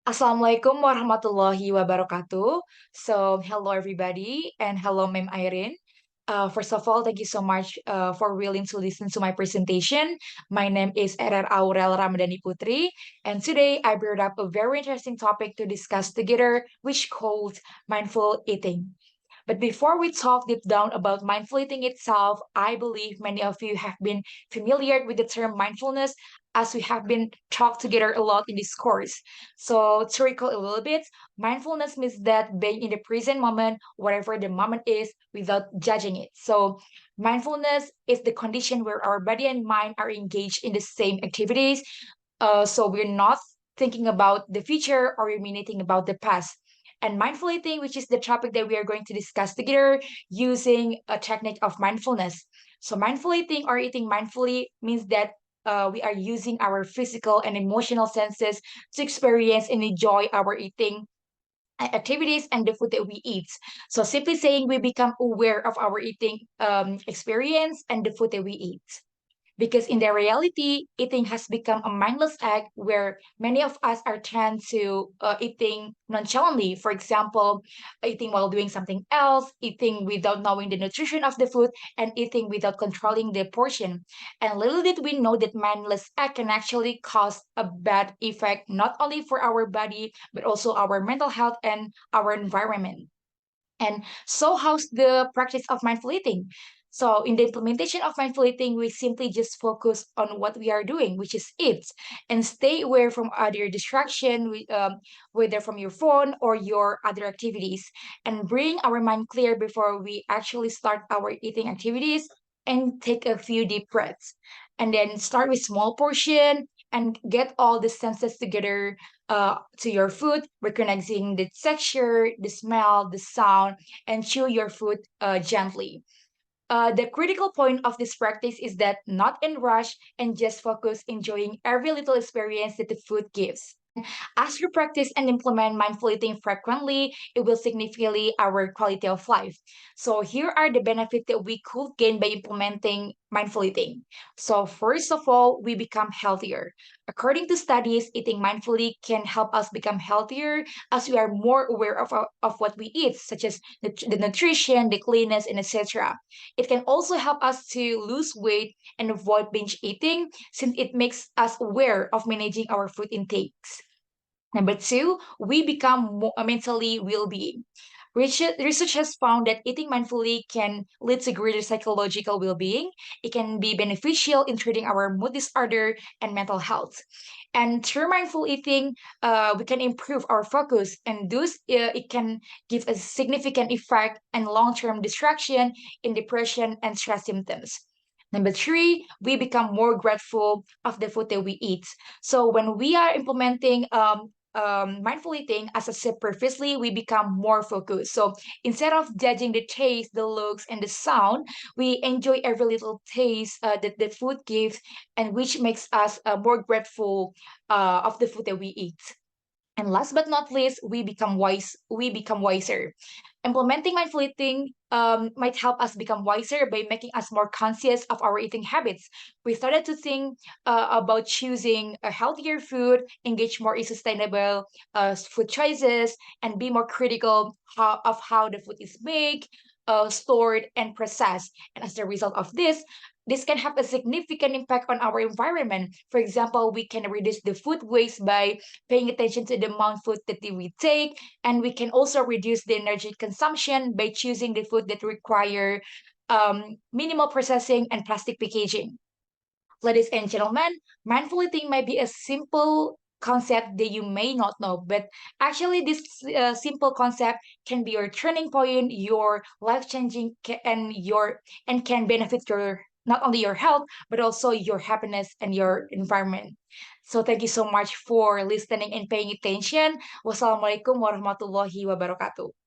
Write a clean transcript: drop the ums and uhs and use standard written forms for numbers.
Assalamualaikum warahmatullahi wabarakatuh. So, hello everybody, and hello, Ma'am Irene. First of all, thank you so much for willing to listen to my presentation. My name is Aurel Ramadhani Putri, and today I brought up a very interesting topic to discuss together, which called mindful eating. But before we talk deep down about mindful eating itself, I believe many of you have been familiar with the term mindfulness as we have been talked together a lot in this course. So to recall a little bit, mindfulness means that being in the present moment, whatever the moment is, without judging it. So mindfulness is the condition where our body and mind are engaged in the same activities. So we're not thinking about the future or ruminating about the past. And mindful eating, which is the topic that we are going to discuss together using a technique of mindfulness. So, mindful eating or eating mindfully means that we are using our physical and emotional senses to experience and enjoy our eating activities and the food that we eat. So, simply saying, we become aware of our eating experience and the food that we eat. Because in the reality, eating has become a mindless act where many of us are tend to eating nonchalantly. For example, eating while doing something else, eating without knowing the nutrition of the food, and eating without controlling the portion. And little did we know that mindless act can actually cause a bad effect not only for our body but also our mental health and our environment. And so, how's the practice of mindful eating? So, in the implementation of mindful eating, we simply just focus on what we are doing, which is eat, and stay away from other distraction, whether from your phone or your other activities, and bring our mind clear before we actually start our eating activities. And take a few deep breaths, and then start with small portion and get all the senses together to your food, recognizing the texture, the smell, the sound, and chew your food gently. The critical point of this practice is that not in rush and just focus enjoying every little experience that the food gives. As you practice and implement mindful eating frequently, it will significantly our quality of life. So here are the benefits that we could gain by implementing mindful eating. So first of all, we become healthier. According to studies, eating mindfully can help us become healthier as we are more aware of what we eat, such as the nutrition, the cleanness, and etc. It can also help us to lose weight and avoid binge eating since it makes us aware of managing our food intakes. Number two, we become more mentally well-being. Research has found that eating mindfully can lead to greater psychological well-being. It can be beneficial in treating our mood disorder and mental health. And through mindful eating, we can improve our focus, and thus it can give a significant effect and long-term distraction in depression and stress symptoms. Number three, we become more grateful of the food that we eat. So when we are implementing mindful eating, as I said previously, we become more focused. So instead of judging the taste, the looks, and the sound, we enjoy every little taste that the food gives, and which makes us more grateful of the food that we eat. And last but not least, we become wise. We become wiser. Implementing mindful eating might help us become wiser by making us more conscious of our eating habits. We started to think about choosing a healthier food, engage more in sustainable food choices, and be more critical of how the food is made, stored, and processed. And as a result of this can have a significant impact on our environment. For example, we can reduce the food waste by paying attention to the amount of food that we take, and we can also reduce the energy consumption by choosing the food that require minimal processing and plastic packaging. Ladies and gentlemen, mindful eating might be a simple concept that you may not know, but actually this simple concept can be your turning point, your life changing, and can benefit your not only your health but also your happiness and your environment. So thank you so much for listening and paying attention. Wassalamualaikum warahmatullahi wabarakatuh.